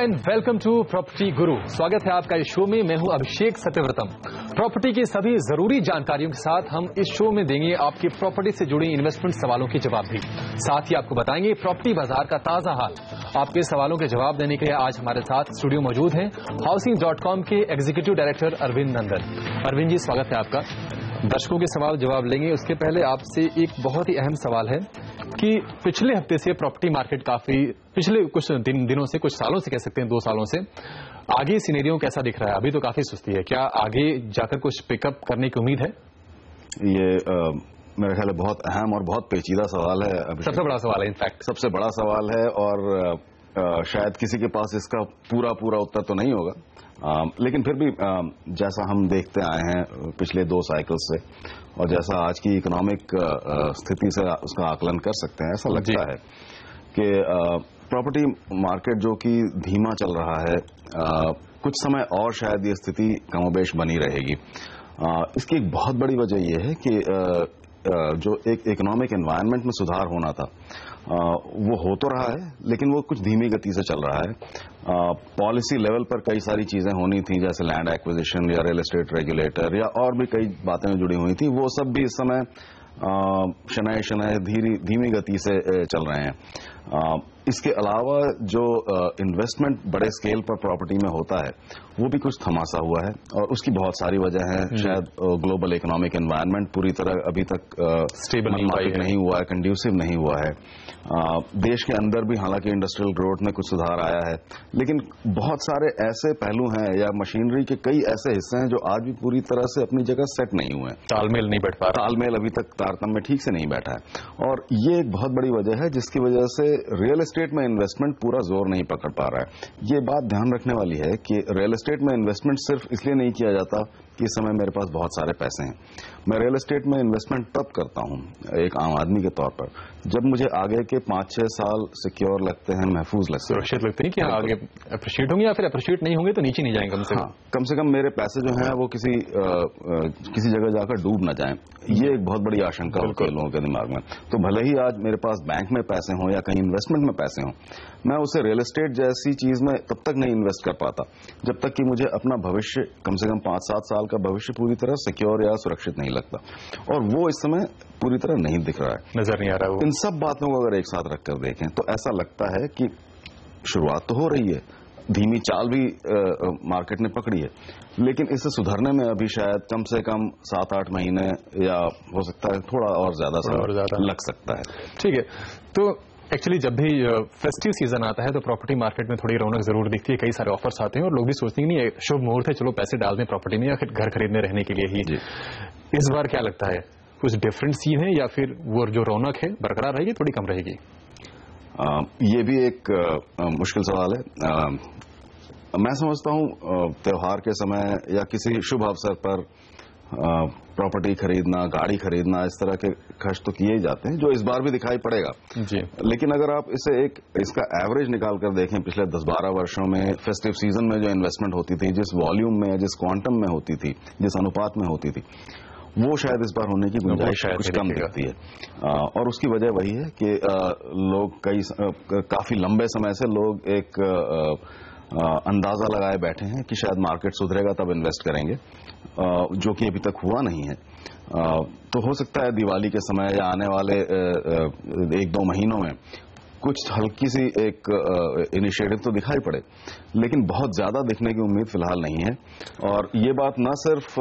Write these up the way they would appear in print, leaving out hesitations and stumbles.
And welcome to property गुरु। स्वागत है आपका इस शो में। मैं हूं अभिषेक सत्यव्रतम। प्रॉपर्टी की सभी जरूरी जानकारियों के साथ हम इस शो में देंगे आपकी प्रॉपर्टी से जुड़ी इन्वेस्टमेंट सवालों के जवाब भी। साथ ही आपको बताएंगे प्रॉपर्टी बाजार का ताजा हाल। आपके सवालों के जवाब देने के लिए आज हमारे साथ स्टूडियो मौजूद हैं हाउसिंग.com के एग्जीक्यूटिव डायरेक्टर अरविंद नंदन। अरविंद जी, स्वागत है आपका। दर्शकों के सवाल जवाब लेंगे, उसके पहले आपसे एक बहुत ही अहम सवाल है कि पिछले हफ्ते से प्रॉपर्टी मार्केट काफी, पिछले कुछ दिनों से, कुछ सालों से कह सकते हैं, 2 सालों से आगे सिनेरियो कैसा दिख रहा है? अभी तो काफी सुस्ती है, क्या आगे जाकर कुछ पिकअप करने की उम्मीद है? ये मेरे ख्याल है बहुत अहम और बहुत पेचीदा सवाल है। सबसे बड़ा सवाल है, इनफैक्ट सबसे बड़ा सवाल है और शायद किसी के पास इसका पूरा उत्तर तो नहीं होगा, लेकिन फिर भी जैसा हम देखते आए हैं पिछले 2 साइकिल से और जैसा आज की इकोनॉमिक स्थिति से उसका आकलन कर सकते हैं, ऐसा लगता है कि प्रॉपर्टी मार्केट जो कि धीमा चल रहा है, कुछ समय और शायद ये स्थिति कमोबेश बनी रहेगी। इसकी एक बहुत बड़ी वजह यह है कि जो एक इकोनॉमिक एनवायरनमेंट में सुधार होना था वो हो तो रहा है, लेकिन वो कुछ धीमी गति से चल रहा है। पॉलिसी लेवल पर कई सारी चीजें होनी थी, जैसे लैंड एक्विजिशन या रियल एस्टेट रेगुलेटर या और भी कई बातें जुड़ी हुई थी, वो सब भी इस समय शनाय धीमी गति से चल रहे हैं। इसके अलावा जो इन्वेस्टमेंट बड़े स्केल पर प्रॉपर्टी में होता है वो भी कुछ थमासा हुआ है और उसकी बहुत सारी वजह है। शायद ग्लोबल इकोनॉमिक एनवायरनमेंट पूरी तरह अभी तक स्टेबल नहीं हुआ है, कंड्यूसिव नहीं हुआ है। देश के अंदर भी हालांकि इंडस्ट्रियल ग्रोथ में कुछ सुधार आया है, लेकिन बहुत सारे ऐसे पहलू हैं या मशीनरी के कई ऐसे हिस्से हैं जो आज भी पूरी तरह से अपनी जगह सेट नहीं हुए हैं। तालमेल नहीं बैठ पा रहा, तालमेल अभी तक तारतम्य ठीक से नहीं बैठा है और ये एक बहुत बड़ी वजह है जिसकी वजह से रियल एस्टेट में इन्वेस्टमेंट पूरा जोर नहीं पकड़ पा रहा है। ये बात ध्यान रखने वाली है कि रियल एस्टेट में इन्वेस्टमेंट सिर्फ इसलिए नहीं किया जाता कि इस समय मेरे पास बहुत सारे पैसे हैं। मैं रियल एस्टेट में इन्वेस्टमेंट तब करता हूं एक आम आदमी के तौर पर जब मुझे आगे के 5-6 साल सिक्योर लगते हैं, महफूज लगते हैं, सुरक्षित लगते हैं कि आगे अप्रिशिएट होंगे या फिर अप्रिशिएट नहीं होंगे तो नीचे नहीं जाएंगे। कम से कम मेरे पैसे जो हैं वो किसी जगह जाकर डूब ना जाएं। ये एक बहुत बड़ी आशंका होती है लोगों के दिमाग में। तो भले ही आज मेरे पास बैंक में पैसे हों या कहीं इन्वेस्टमेंट में पैसे हों, मैं उसे रियल एस्टेट जैसी चीज में तब तक नहीं इन्वेस्ट कर पाता जब तक कि मुझे अपना भविष्य, कम से कम 5-7 साल का भविष्य पूरी तरह सिक्योर या सुरक्षित नहीं लगता, और वो इस समय पूरी तरह नहीं दिख रहा है, नजर नहीं आ रहा। इन सब बातों को अगर एक साथ रखकर देखें तो ऐसा लगता है कि शुरुआत तो हो रही है, धीमी चाल भी मार्केट ने पकड़ी है, लेकिन इसे सुधरने में अभी शायद कम से कम 7-8 महीने या हो सकता है थोड़ा और ज्यादा लग सकता है। ठीक है, तो एक्चुअली जब भी फेस्टिव सीजन आता है तो प्रॉपर्टी मार्केट में थोड़ी रौनक जरूर दिखती है, कई सारे ऑफर्स आते हैं और लोग भी सोचते हैं कि नहीं शुभ मुहूर्त है, चलो पैसे डाल दें प्रॉपर्टी में या फिर घर खरीदने रहने के लिए ही। इस बार क्या लगता है, कुछ डिफरेंट सीन है या फिर वो जो रौनक है बरकरार रहेगी, थोड़ी कम रहेगी? ये भी एक मुश्किल सवाल है। मैं समझता हूं त्योहार के समय या किसी शुभ अवसर पर प्रॉपर्टी खरीदना, गाड़ी खरीदना, इस तरह के खर्च तो किए जाते हैं जो इस बार भी दिखाई पड़ेगा जी। लेकिन अगर आप इसका एवरेज निकाल कर देखें पिछले 10-12 वर्षों में फेस्टिव सीजन में जो इन्वेस्टमेंट होती थी, जिस वॉल्यूम में, जिस क्वांटम में होती थी, जिस अनुपात में होती थी, वो शायद इस बार होने की गुंजाइश कुछ कम दिखती है। और उसकी वजह वही है कि लोग काफी लंबे समय से लोग एक अंदाजा लगाए बैठे हैं कि शायद मार्केट सुधरेगा तब इन्वेस्ट करेंगे, जो कि अभी तक हुआ नहीं है। तो हो सकता है दिवाली के समय या आने वाले 1-2 महीनों में कुछ हल्की सी एक इनिशिएटिव तो दिखाई पड़े, लेकिन बहुत ज्यादा दिखने की उम्मीद फिलहाल नहीं है। और ये बात न सिर्फ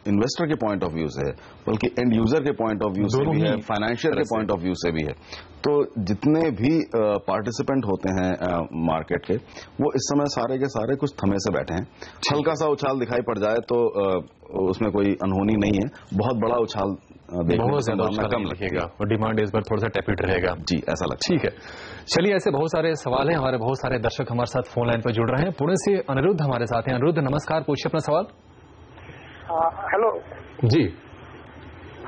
इन्वेस्टर के पॉइंट ऑफ व्यू से है बल्कि एंड यूजर के पॉइंट ऑफ व्यू से भी है, फाइनेंशियल के पॉइंट ऑफ व्यू से भी है। तो जितने भी पार्टिसिपेंट होते हैं मार्केट के, वो इस समय सारे के सारे कुछ थमे से बैठे हैं। हल्का सा उछाल दिखाई पड़ जाए तो उसमें कोई अनहोनी नहीं है, बहुत बड़ा उछाल बहुत ज्यादा कम लगेगा और डिमांड इस बार थोड़ा सा टेपिड रहेगा। जी, ऐसा लगता है। ठीक है, चलिए, ऐसे बहुत सारे सवाल हैं, हमारे बहुत सारे दर्शक हमारे साथ फोन लाइन पर जुड़ रहे हैं। पुणे से अनिरुद्ध हमारे साथ हैं। अनिरुद्ध नमस्कार, पूछिए अपना सवाल। हेलो जी।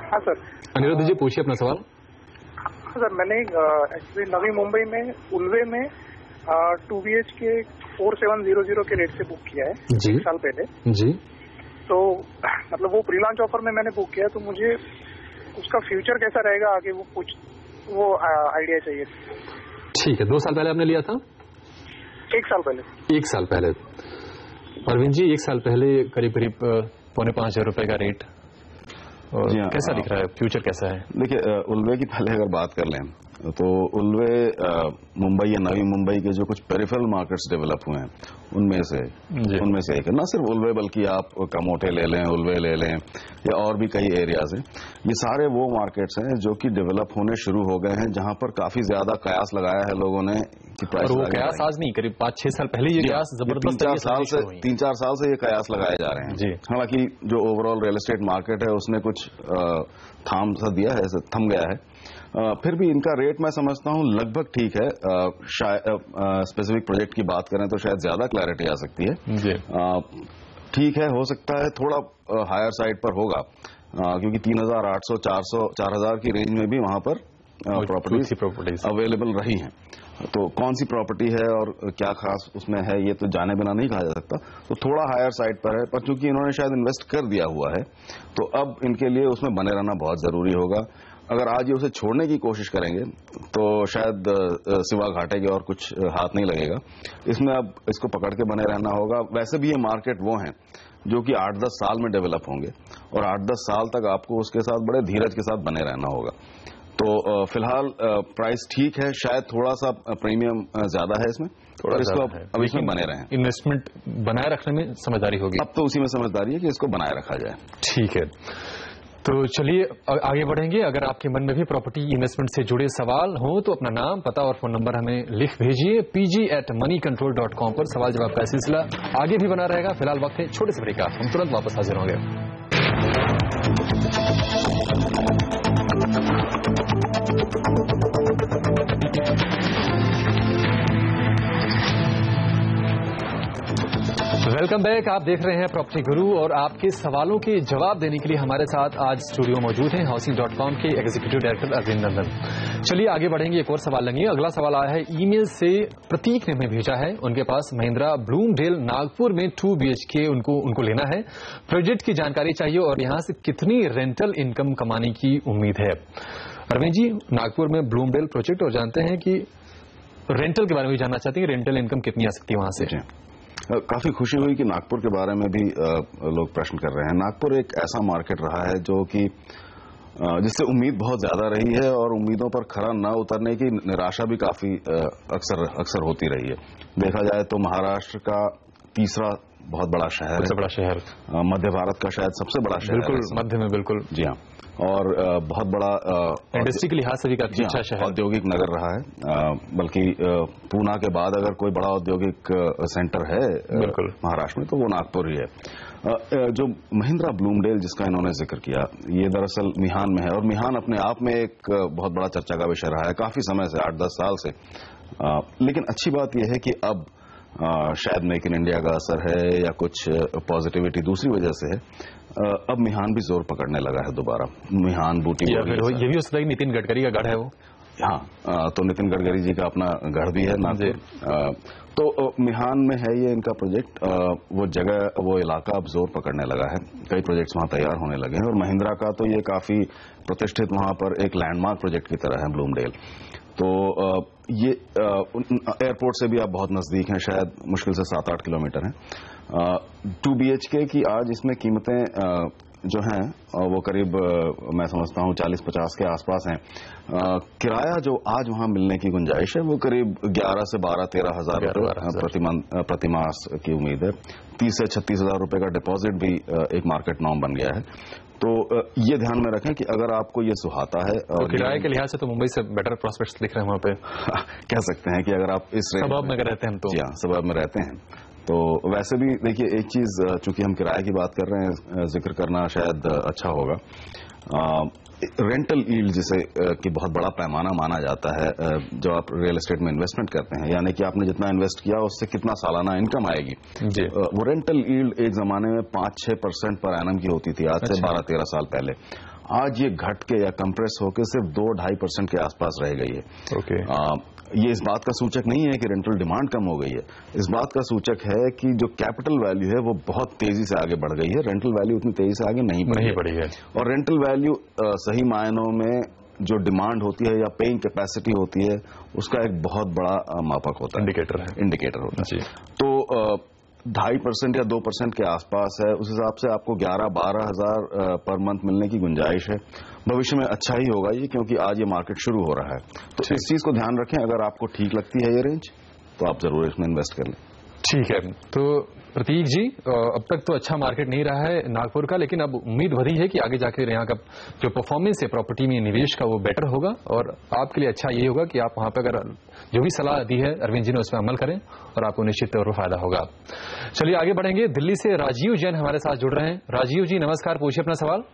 हाँ सर। अनिरुद्ध जी, पूछिए अपना सवाल। सर, मैंने एक्चुअली नवी मुंबई में उल्वे में 2 BHK 4700 के रेट से बुक किया है जी। 1 साल पहले जी। तो मतलब वो प्री लॉन्च ऑफर में मैंने बुक किया, तो मुझे उसका फ्यूचर कैसा रहेगा आगे वो आइडिया चाहिए। ठीक है, 2 साल पहले आपने लिया था? 1 साल पहले। 1 साल पहले। अरविंद जी, 1 साल पहले करीब करीब 4,500 रुपए का रेट, और कैसा दिख रहा है, फ्यूचर कैसा है? देखिए, उल्वे की पहले अगर बात कर लें तो उल्वे मुंबई या नवी मुंबई के जो कुछ पेरिफेरल मार्केट्स डेवलप हुए हैं उनमें से एक है। न सिर्फ उल्वे बल्कि आप कमोटे ले लें, उल्वे ले लें, या और भी कई एरियाज हैं। ये सारे वो मार्केट्स हैं जो कि डेवलप होने शुरू हो गए हैं, जहां पर काफी ज्यादा कयास लगाया है लोगों ने कि प्राइस। और वो कयास आज नहीं, करीब 5-6 साल पहले ये कयास जबरदस्त 3-4 साल से ये कयास लगाए जा रहे हैं। हालांकि जो ओवरऑल रियल एस्टेट मार्केट है उसने कुछ थम गया है। फिर भी इनका रेट मैं समझता हूं लगभग ठीक है। स्पेसिफिक प्रोजेक्ट की बात करें तो शायद ज्यादा क्लैरिटी आ सकती है। ठीक है, हो सकता है थोड़ा हायर साइड पर होगा, क्योंकि 3,800, 400, 4,000 की रेंज में भी वहां पर प्रॉपर्टीज अवेलेबल रही हैं। तो कौन सी प्रॉपर्टी है और क्या खास उसमें है, ये तो जाने बिना नहीं कहा जा सकता। तो थोड़ा हायर साइड पर है, पर चूंकि इन्होंने शायद इन्वेस्ट कर दिया हुआ है तो अब इनके लिए उसमें बने रहना बहुत जरूरी होगा। अगर आज ये उसे छोड़ने की कोशिश करेंगे तो शायद सिवा घाटे के और कुछ हाथ नहीं लगेगा। इसमें अब इसको पकड़ के बने रहना होगा। वैसे भी ये मार्केट वो हैं जो कि 8-10 साल में डेवलप होंगे, और 8-10 साल तक आपको उसके साथ बड़े धीरज के साथ बने रहना होगा। तो फिलहाल प्राइस ठीक है, शायद थोड़ा सा प्रीमियम ज्यादा है इसमें, और इसको अब इसमें बने रहें। इन्वेस्टमेंट बनाए रखने में समझदारी होगी। अब तो उसी में समझदारी है कि इसको बनाए रखा जाए। ठीक है, तो चलिए आगे बढ़ेंगे। अगर आपके मन में भी प्रॉपर्टी इन्वेस्टमेंट से जुड़े सवाल हो तो अपना नाम, पता और फोन नंबर हमें लिख भेजिए pg@moneycontrol.com पर। सवाल जवाब का सिलसिला आगे भी बना रहेगा। फिलहाल वक्त है छोटे से ब्रेक का, हम तुरंत वापस हाजिर होंगे। Welcome back. आप देख रहे हैं प्रॉपर्टी गुरु, और आपके सवालों के जवाब देने के लिए हमारे साथ आज स्टूडियो मौजूद हैं हाउसिंग.com के एग्जीक्यूटिव डायरेक्टर अरविंद नंदन। चलिए आगे बढ़ेंगे, एक और सवाल लेंगे। अगला सवाल आया है ईमेल से, प्रतीक ने हमें भेजा है। उनके पास महिंद्रा ब्लूमडेल नागपुर में 2 BHK उनको लेना है। प्रोजेक्ट की जानकारी चाहिए और यहां से कितनी रेंटल इनकम कमाने की उम्मीद है। अरविंद जी, नागपुर में ब्लूमडेल प्रोजेक्ट, और जानते हैं कि रेंटल के बारे में भी जानना चाहते हैं, रेंटल इनकम कितनी आ सकती है वहां से। काफी खुशी हुई कि नागपुर के बारे में भी लोग प्रश्न कर रहे हैं। नागपुर एक ऐसा मार्केट रहा है जो कि जिससे उम्मीद बहुत ज्यादा रही है, और उम्मीदों पर खरा न उतरने की निराशा भी काफी अक्सर होती रही है। देखा जाए तो महाराष्ट्र का तीसरा बहुत बड़ा शहर है, मध्य भारत का शायद सबसे बड़ा शहर, बिल्कुल मध्य में, बिल्कुल जी हाँ, और बहुत बड़ा इंडस्ट्री के लिहाज से भी काफी अच्छा शहर, औद्योगिक नगर रहा है। बल्कि पूना के बाद अगर कोई बड़ा औद्योगिक सेंटर है महाराष्ट्र में तो वो नागपुर ही है। जो महिंद्रा ब्लूमडेल जिसका इन्होंने जिक्र किया, ये दरअसल मिहान में है, और मिहान अपने आप में एक बहुत बड़ा चर्चा का विषय रहा है काफी समय से, 8-10 साल से। लेकिन अच्छी बात यह है कि अब शायद मेक इन इंडिया का असर है या कुछ पॉजिटिविटी दूसरी वजह से है, अब मिहान भी जोर पकड़ने लगा है दोबारा। मिहान, बूटी, ये भी हो सकता है कि नितिन गडकरी का गढ़ है वो। हाँ, तो नितिन गडकरी जी का अपना गढ़ भी है नागपुर। तो मिहान में है ये इनका प्रोजेक्ट। वो जगह, वो इलाका अब जोर पकड़ने लगा है, कई प्रोजेक्ट्स वहां तैयार होने लगे हैं, और महिंद्रा का तो ये काफी प्रतिष्ठित वहां पर एक लैंडमार्क प्रोजेक्ट की तरह है ब्लूमडेल। तो ये एयरपोर्ट से भी आप बहुत नजदीक हैं, शायद मुश्किल से 7-8 किलोमीटर हैं। 2 BHK की आज इसमें कीमतें जो हैं वो करीब मैं समझता हूं 40-50 के आसपास हैं। किराया जो आज वहां मिलने की गुंजाइश है वो करीब 11 से 12-13 हजार प्रतिमास की उम्मीद है। 30 से 36 हजार रुपए का डिपॉजिट भी एक मार्केट नॉर्म बन गया है। तो ये ध्यान में रखें कि अगर आपको ये सुहाता है, और किराए के लिहाज से तो मुंबई से बेटर प्रोस्पेक्ट्स दिख रहे हैं वहां पे। कह सकते हैं कि अगर आप इस सबब में रहते हैं, तो जी हाँ, सबब में रहते हैं, तो वैसे भी देखिए एक चीज, चूंकि हम किराए की बात कर रहे हैं, जिक्र करना शायद अच्छा होगा। रेंटल यील्ड जिसे कि बहुत बड़ा पैमाना माना जाता है जब आप रियल एस्टेट में इन्वेस्टमेंट करते हैं, यानी कि आपने जितना इन्वेस्ट किया उससे कितना सालाना इनकम आएगी। वो रेंटल यील्ड एक जमाने में 5-6% पर एनम की होती थी, आज से 12-13 साल पहले। आज ये घट के या कंप्रेस होकर सिर्फ 2-2.5% के आसपास रह गई है। ये इस बात का सूचक नहीं है कि रेंटल डिमांड कम हो गई है, इस बात का सूचक है कि जो कैपिटल वैल्यू है वो बहुत तेजी से आगे बढ़ गई है। रेंटल वैल्यू उतनी तेजी से आगे नहीं बढ़ी है, और रेंटल वैल्यू सही मायनों में जो डिमांड होती है या पेइंग कैपेसिटी होती है उसका एक बहुत बड़ा मापक होता है, इंडिकेटर होता है। तो 2.5% या 2% के आसपास है, उस हिसाब से आपको 11-12 हजार पर मंथ मिलने की गुंजाइश है। भविष्य में अच्छा ही होगा ये, क्योंकि आज ये मार्केट शुरू हो रहा है। तो इस चीज को ध्यान रखें, अगर आपको ठीक लगती है ये रेंज तो आप जरूर इसमें इन्वेस्ट कर लें। ठीक है, तो प्रतीक जी, अब तक तो अच्छा मार्केट नहीं रहा है नागपुर का, लेकिन अब उम्मीद बढ़ी है कि आगे जाकर यहाँ का जो परफॉर्मेंस है प्रॉपर्टी में निवेश का वो बेटर होगा, और आपके लिए अच्छा ये होगा कि आप वहां पर अगर जो भी सलाह दी है अरविंद जी ने उस पर अमल करें और आपको निश्चित तौर पर फायदा होगा। चलिए आगे बढ़ेंगे। दिल्ली से राजीव जैन हमारे साथ जुड़ रहे हैं। राजीव जी नमस्कार, पूछिए अपना सवाल।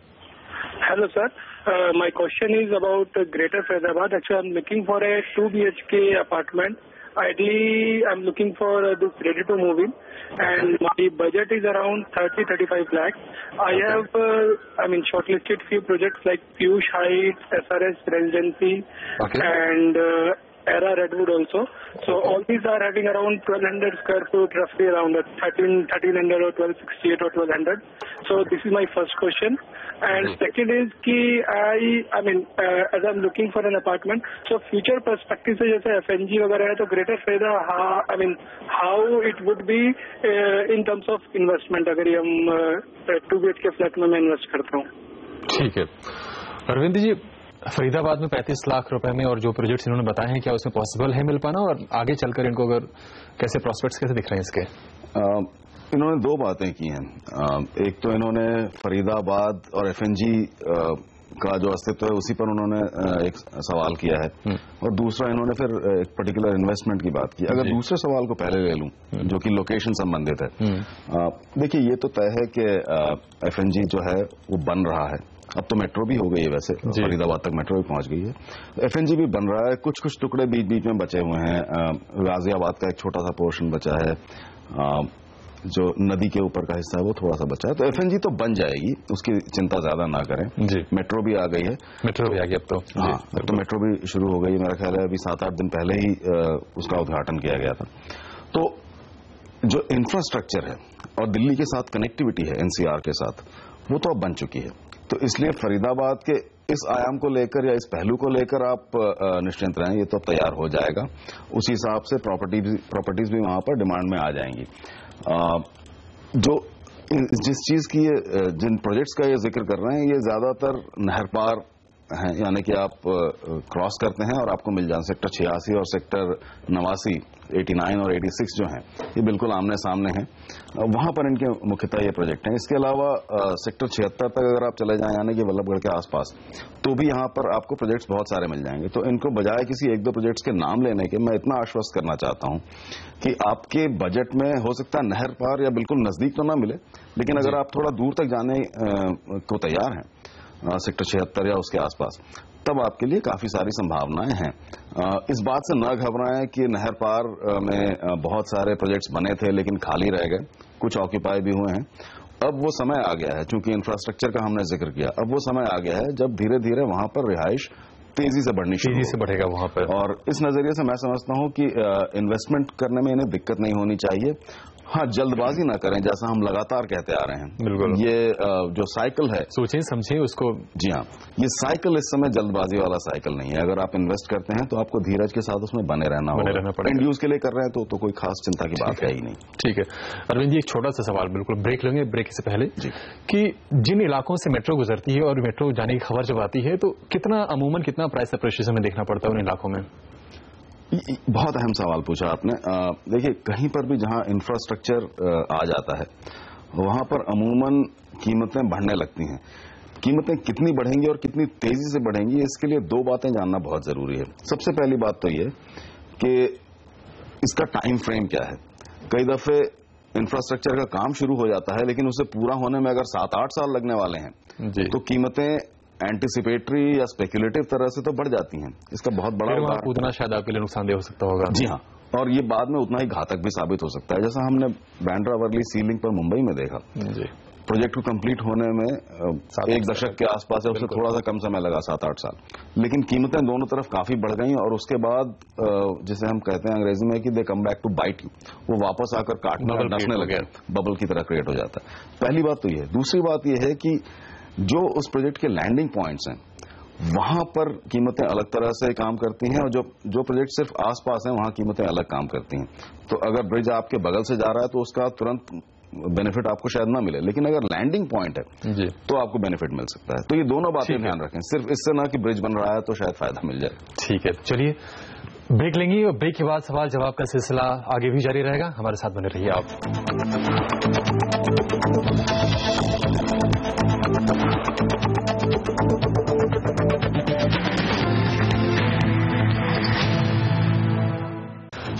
Hello sir, my question is about Greater Faridabad. Actually, I'm looking for a 2 BHK apartment. Ideally, I'm looking for this ready to move in, and my budget is around 30-35 lakhs. I have, shortlisted few projects like Piyush Heights, SRS Residency, and Era Redwood also. So all these are having around 1200 square foot, roughly around 1300 or 1268 or 1200. So this is my first question. And second is कि as I'm looking for an apartment, so future perspective से जैसे FNG वगैरह है तो Greater Faridabad, how it would be in terms of investment अगर ये हम 2 BHK flat में मैं इन्वेस्ट करता हूँ। ठीक है अरविंद जी, फरीदाबाद में 35 लाख रुपए में और जो प्रोजेक्ट्स इन्होंने बताए हैं, क्या उसमें पॉसिबल है मिल पाना, और आगे चलकर इनको अगर कैसे प्रोस्पेक्ट्स कैसे दिख रहे हैं इसके? इन्होंने दो बातें की हैं। एक तो इन्होंने फरीदाबाद और FNG का जो अस्तित्व है उसी पर उन्होंने एक सवाल किया है, और दूसरा इन्होंने फिर एक पर्टिकुलर इन्वेस्टमेंट की बात की। अगर दूसरे सवाल को पहले ले लूं, जो कि लोकेशन संबंधित है, देखिए ये तो तय है कि FNG जो है वो बन रहा है। अब तो मेट्रो भी हो गई है, वैसे फरीदाबाद तक मेट्रो भी पहुंच गई है। FNG भी बन रहा है, कुछ कुछ टुकड़े बीच बीच में बचे हुए हैं। गाजियाबाद का एक छोटा सा पोर्शन बचा है, जो नदी के ऊपर का हिस्सा है वो थोड़ा सा बचा है। तो FNG तो बन जाएगी, उसकी चिंता ज्यादा ना करें। मेट्रो भी आ गई है, मेट्रो भी आ गई अब तो। हाँ, अब तो मेट्रो भी शुरू हो गई है। मेरा ख्याल है अभी 7-8 दिन पहले ही उसका उद्घाटन किया गया था। तो जो इंफ्रास्ट्रक्चर है और दिल्ली के साथ कनेक्टिविटी है NCR के साथ, वो तो अब बन चुकी है। तो इसलिए फरीदाबाद के इस आयाम को लेकर या इस पहलू को लेकर आप निश्चिंत रहें, ये तो तैयार हो जाएगा। उसी हिसाब से प्रॉपर्टीज भी वहां पर डिमांड में आ जाएंगी। जो जिस चीज की जिन प्रोजेक्ट्स का ये जिक्र कर रहे हैं, ये ज्यादातर नहर पार हैं, यानी कि आप क्रॉस करते हैं और आपको मिल जाए। सेक्टर 86 और सेक्टर 89, 89 और 86 जो हैं, ये बिल्कुल आमने सामने हैं। वहां पर इनके मुख्यतः ये प्रोजेक्ट हैं। इसके अलावा सेक्टर 76 तक अगर आप चले जाएं, यानी कि वल्लभगढ़ के आसपास, तो भी यहां पर आपको प्रोजेक्ट्स बहुत सारे मिल जाएंगे। तो इनको बजाय किसी 1-2 प्रोजेक्ट्स के नाम लेने के, मैं इतना आश्वस्त करना चाहता हूं कि आपके बजट में हो सकता है नहर पार या बिल्कुल नजदीक तो ना मिले, लेकिन अगर आप थोड़ा दूर तक जाने को तैयार हैं, सेक्टर 76 या उसके आसपास, तब आपके लिए काफी सारी संभावनाएं हैं। इस बात से न घबराएं कि नहर पार में बहुत सारे प्रोजेक्ट्स बने थे लेकिन खाली रह गए, कुछ ऑक्यूपाई भी हुए हैं। अब वो समय आ गया है, चूंकि इंफ्रास्ट्रक्चर का हमने जिक्र किया, अब वो समय आ गया है जब धीरे धीरे वहां पर रिहाइश तेजी से बढ़ेगा वहां पर। और इस नजरिए से मैं समझता हूं कि इन्वेस्टमेंट करने में इन्हें दिक्कत नहीं होनी चाहिए। हाँ, जल्दबाजी ना करें, जैसा हम लगातार कहते आ रहे हैं। बिल्कुल, ये जो साइकिल है, सोचें समझें उसको। जी हाँ, ये साइकिल इस समय जल्दबाजी वाला साइकिल नहीं है। अगर आप इन्वेस्ट करते हैं तो आपको धीरज के साथ उसमें बने रहना होगा। एंड यूज के लिए कर रहे हैं तो कोई खास चिंता की बात है ही नहीं। ठीक है अरविंद जी, एक छोटा सा सवाल, बिल्कुल ब्रेक लेंगे, ब्रेक से पहले कि जिन इलाकों से मेट्रो गुजरती है और मेट्रो जाने की खबर जब आती है, तो कितना अमूमन कितना प्राइस अप्रिशिएशन में देखना पड़ता है उन इलाकों में? बहुत अहम सवाल पूछा आपने। देखिए, कहीं पर भी जहां इंफ्रास्ट्रक्चर आ जाता है, वहां पर अमूमन कीमतें बढ़ने लगती हैं। कीमतें कितनी बढ़ेंगी और कितनी तेजी से बढ़ेंगी, इसके लिए 2 बातें जानना बहुत जरूरी है। सबसे पहली बात तो ये कि इसका टाइम फ्रेम क्या है। कई दफे इंफ्रास्ट्रक्चर का काम शुरू हो जाता है, लेकिन उसे पूरा होने में अगर 7-8 साल लगने वाले हैं, तो कीमतें एंटिसिपेटरी या स्पेकुलेटिव तरह से तो बढ़ जाती हैं। इसका बहुत बड़ा उतना शायद आपके लिए नुकसानदेह हो सकता होगा। जी हाँ, और ये बाद में उतना ही घातक भी साबित हो सकता है, जैसा हमने बैंड्रा वर्ली सीलिंग पर मुंबई में देखा। प्रोजेक्ट को कंप्लीट होने में 1 दशक के आसपास है, उससे थोड़ा सा कम समय लगा, 7-8 साल, लेकिन कीमतें दोनों तरफ काफी बढ़ गई। और उसके बाद जिसे हम कहते हैं अंग्रेजी में कि they come back to bite you, वो वापस आकर काटने और डसने लगे, बबल की तरह क्रिएट हो जाता है। पहली बात तो ये है। दूसरी बात ये है कि जो उस प्रोजेक्ट के लैंडिंग पॉइंट्स हैं वहां पर कीमतें अलग तरह से काम करती हैं, और जो प्रोजेक्ट सिर्फ आसपास हैं वहां कीमतें अलग काम करती हैं। तो अगर ब्रिज आपके बगल से जा रहा है तो उसका तुरंत बेनिफिट आपको शायद ना मिले, लेकिन अगर लैंडिंग पॉइंट है जी तो आपको बेनिफिट मिल सकता है। तो ये दोनों बातें ध्यान रखें, सिर्फ इससे ना कि ब्रिज बन रहा है तो शायद फायदा मिल जाए। ठीक है, चलिए ब्रेक लेंगे और ब्रेक के बाद सवाल जवाब का सिलसिला आगे भी जारी रहेगा। हमारे साथ बने रहिए आप।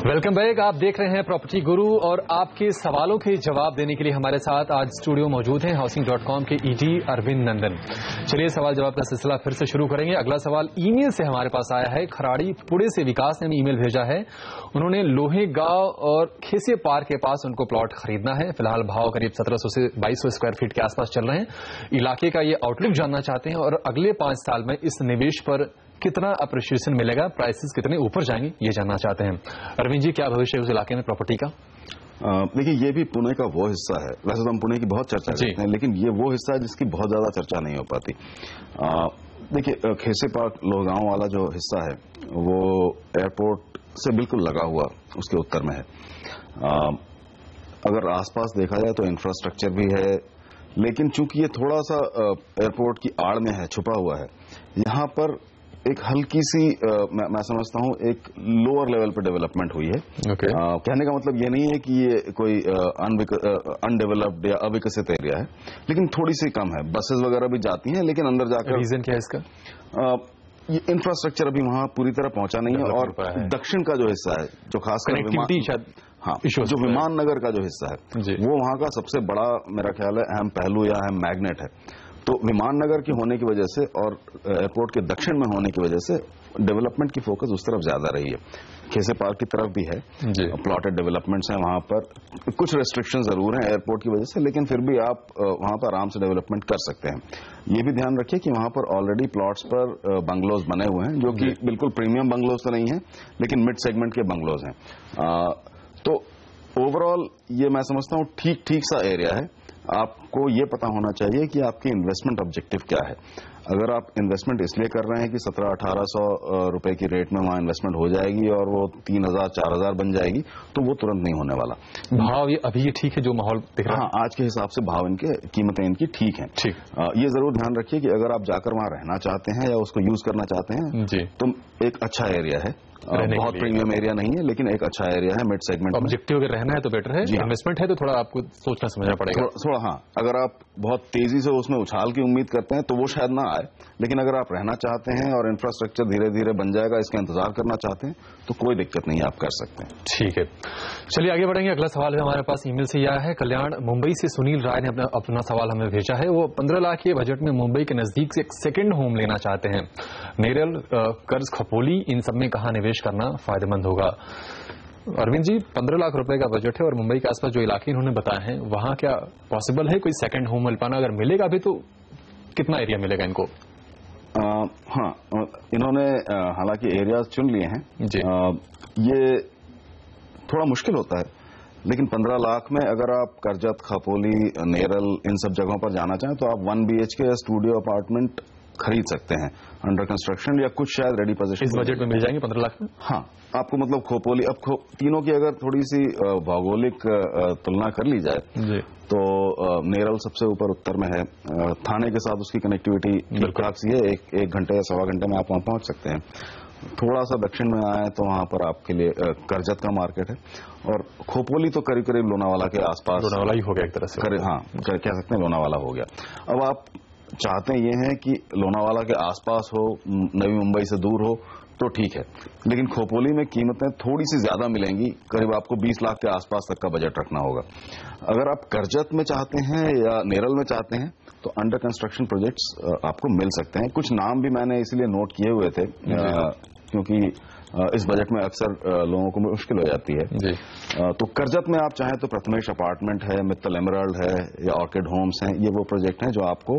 Welcome back. आप देख रहे हैं प्रॉपर्टी गुरु और आपके सवालों के जवाब देने के लिए हमारे साथ आज स्टूडियो मौजूद हैं हाउसिंग.com के ईडी अरविंद नंदन। चलिए सवाल जवाब का सिलसिला फिर से शुरू करेंगे। अगला सवाल ईमेल से हमारे पास आया है। खराड़ी पुणे से विकास ने ईमेल भेजा है। उन्होंने लोहे गांव और खेसे पार्क के पास उनको प्लॉट खरीदना है। फिलहाल भाव करीब 1700 से 2200 स्क्वायर फीट के आसपास चल रहे हैं। इलाके का ये आउटलुक जानना चाहते हैं और अगले 5 साल में इस निवेश पर कितना अप्रिशिएशन मिलेगा, प्राइसेस कितने ऊपर जाएंगे, ये जानना चाहते हैं। अरविंद जी, क्या भविष्य है उस इलाके में प्रॉपर्टी का? देखिए, ये भी पुणे का वो हिस्सा है। वैसे तो हम पुणे की बहुत चर्चा करते हैं, लेकिन ये वो हिस्सा है जिसकी बहुत ज्यादा चर्चा नहीं हो पाती। देखिए, खेसे पार्क लोहगांव वाला जो हिस्सा है वो एयरपोर्ट से बिल्कुल लगा हुआ उसके उत्तर में है। अगर आसपास देखा जाए तो इंफ्रास्ट्रक्चर भी है, लेकिन चूंकि ये थोड़ा सा एयरपोर्ट की आड़ में है, छुपा हुआ है, यहाँ पर एक हल्की सी मैं समझता हूँ एक लोअर लेवल पे डेवलपमेंट हुई है। कहने का मतलब ये नहीं है कि ये कोई अनडेवलप्ड या अविकसित एरिया है, लेकिन थोड़ी सी कम है। बसेस वगैरह भी जाती हैं, लेकिन अंदर जाकर रीजन क्या है इसका? ये इंफ्रास्ट्रक्चर अभी वहां पूरी तरह पहुंचा नहीं है। और दक्षिण का जो हिस्सा है, जो खासकर जो विमान नगर का जो हिस्सा है, वो वहां का सबसे बड़ा मेरा ख्याल है अहम पहलू या अहम मैग्नेट है। तो विमान नगर की होने की वजह से और एयरपोर्ट के दक्षिण में होने की वजह से डेवलपमेंट की फोकस उस तरफ ज्यादा रही है। खेसे पार्क की तरफ भी है, प्लॉटेड डेवलपमेंट्स हैं वहां पर। कुछ रेस्ट्रिक्शन जरूर हैं एयरपोर्ट की वजह से, लेकिन फिर भी आप वहां पर आराम से डेवलपमेंट कर सकते हैं। ये भी ध्यान रखिए कि वहां पर ऑलरेडी प्लॉट्स पर बंगलोज बने हुए हैं, जो कि बिल्कुल प्रीमियम बंगलोज तो नहीं है, लेकिन मिड सेगमेंट के बंगलोज हैं। तो ओवरऑल ये मैं समझता हूँ ठीक ठीक सा एरिया है। आपको ये पता होना चाहिए कि आपकी इन्वेस्टमेंट ऑब्जेक्टिव क्या है। अगर आप इन्वेस्टमेंट इसलिए कर रहे हैं कि 1700-1800 रुपए की रेट में वहां इन्वेस्टमेंट हो जाएगी और वो 3000-4000 बन जाएगी, तो वो तुरंत नहीं होने वाला। भाव ये अभी ये ठीक है जो माहौल दिख रहा है? हाँ, आज के हिसाब से भाव इनके, कीमतें इनकी ठीक हैं। ठीक। ये जरूर ध्यान रखिए कि अगर आप जाकर वहां रहना चाहते हैं या उसको यूज करना चाहते हैं तो एक अच्छा एरिया है। बहुत प्रीमियम एरिया नहीं है, लेकिन एक अच्छा एरिया है, मिड सेगमेंट। ऑब्जेक्टिव अगर रहना है तो बेटर है। इन्वेस्टमेंट है तो थोड़ा आपको सोचना समझना पड़ेगा थोड़ा। हाँ, अगर आप बहुत तेजी से उसमें उछाल की उम्मीद करते हैं तो वो शायद ना आए, लेकिन अगर आप रहना चाहते हैं और इंफ्रास्ट्रक्चर धीरे धीरे बन जाएगा, इसका इंतजार करना चाहते हैं, तो कोई दिक्कत नहीं है, आप कर सकते हैं। ठीक है, चलिए आगे बढ़ेंगे। अगला सवाल है हमारे पास ईमेल से आया है। कल्याण मुंबई से सुनील राय ने अपना सवाल हमें भेजा है। वो 15 लाख के बजट में मुंबई के नजदीक से एक सेकेंड होम लेना चाहते हैं। नेरल, कर्ज, खपोली, इन सब में कहाँ निवेश करना फायदेमंद होगा? अरविंद जी, 15 लाख रुपए का बजट है और मुंबई के आसपास जो इलाके इन्होंने बताए हैं, वहां क्या पॉसिबल है कोई सेकंड होम मिल पाना? अगर मिलेगा भी तो कितना एरिया मिलेगा इनको? हाँ, इन्होंने हालांकि एरियाज चुन लिए हैं। ये थोड़ा मुश्किल होता है, लेकिन 15 लाख में अगर आप करजत, खपोली, नेरल, इन सब जगहों पर जाना चाहें तो आप 1 BHK या स्टूडियो अपार्टमेंट खरीद सकते हैं अंडर कंस्ट्रक्शन, या कुछ शायद रेडी पोजीशन। इस बजट में मिल जाएंगे 15 लाख में? हाँ, आपको मतलब खोपोली, अब तीनों की अगर थोड़ी सी भौगोलिक तुलना कर ली जाए तो नेरल सबसे ऊपर उत्तर में है। थाने के साथ उसकी कनेक्टिविटी ठीक ठाक सी है, एक घंटे या सवा घंटे में आप वहां पहुंच सकते हैं। थोड़ा सा दक्षिण में आए तो वहां पर आपके लिए करजत का मार्केट है, और खोपोली तो करीब करीब लोनावाला के आसपास, लोनावाला ही हो गया एक तरह से। हाँ, कह सकते हैं लोनावाला हो गया। अब आप चाहते ये हैं कि लोनावाला के आसपास हो, नवी मुंबई से दूर हो, तो ठीक है, लेकिन खोपोली में कीमतें थोड़ी सी ज्यादा मिलेंगी। करीब आपको 20 लाख के आसपास तक का बजट रखना होगा। अगर आप करजत में चाहते हैं या नेरल में चाहते हैं तो अंडर कंस्ट्रक्शन प्रोजेक्ट्स आपको मिल सकते हैं। कुछ नाम भी मैंने इसलिए नोट किए हुए थे क्योंकि इस बजट में अक्सर लोगों को मुश्किल हो जाती है। तो करजत में आप चाहें तो प्रथमेश अपार्टमेंट है, मित्तल एमराल्ड है, या ऑर्किड होम्स हैं। ये वो प्रोजेक्ट हैं जो आपको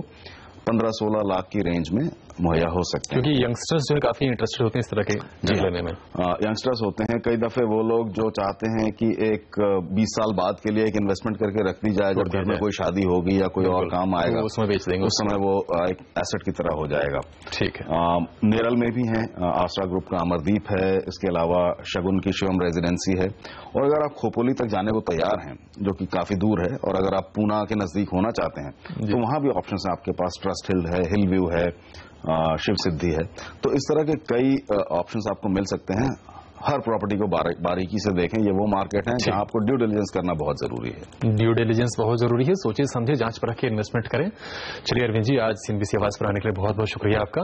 15-16 लाख की रेंज में मुहैया हो सकते हैं, क्योंकि यंगस्टर्स जो है काफी इंटरेस्टेड होते हैं इस तरह के लेने में। यंगस्टर्स होते हैं, कई दफे वो लोग जो चाहते हैं कि एक 20 साल बाद के लिए एक इन्वेस्टमेंट करके रख दी जाए, जब घर में कोई शादी होगी या कोई और काम आएगा तो उसमें बेच देंगे, उस समय वो एक एसेट की तरह हो जाएगा। ठीक है। नेरल में भी हैं, आस्ट्रा ग्रुप का अमरदीप है, इसके अलावा शगुन की शिवम रेजिडेंसी है, और अगर आप खोपोली तक जाने को तैयार हैं जो कि काफी दूर है, और अगर आप पूना के नजदीक होना चाहते हैं तो वहां भी ऑप्शंस हैं आपके पास। ट्रस्ट हिल है, हिल व्यू है, शिव सिद्धि है, तो इस तरह के कई ऑप्शंस आपको मिल सकते हैं। हर प्रॉपर्टी को बारीकी से देखें, ये वो मार्केट है जहां आपको ड्यू डिलिजेंस करना बहुत जरूरी है। ड्यू डिलिजेंस बहुत जरूरी है, सोचिए समझे जांच परख के इन्वेस्टमेंट करें। चलिए अरविंद जी, आज सीएनबीसी आवाज पर आने के लिए बहुत बहुत शुक्रिया आपका।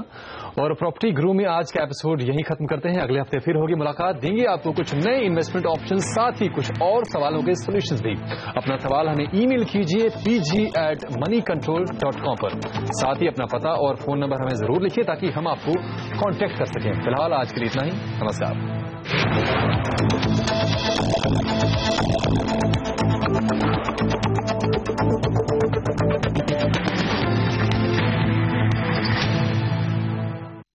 और प्रॉपर्टी गुरु में आज का एपिसोड यहीं खत्म करते हैं। अगले हफ्ते फिर होगी मुलाकात, देंगे आपको कुछ नए इन्वेस्टमेंट ऑप्शन, साथ ही कुछ और सवालों के सोल्यूशन भी। अपना सवाल हमें ईमेल कीजिए pg@moneycontrol.com पर। साथ ही अपना पता और फोन नंबर हमें जरूर लिखिए ताकि हम आपको कांटेक्ट कर सकें। फिलहाल आज के लिए इतना ही, नमस्कार।